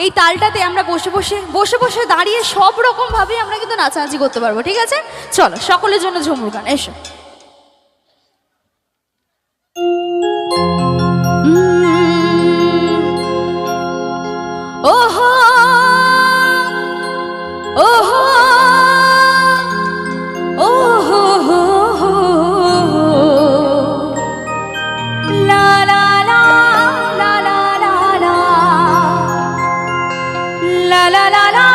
এই তালটাতে আমরা বসে বসে দাঁড়িয়ে সব রকম ভাবে আমরা কিন্তু নাচানাচি করতে পারবো, ঠিক আছে? চলো সকলের জন্য ঝুমুর গান, এসো। ওহো ওহো ওহো লা লা লা লা লা লা লা লা লা লা লা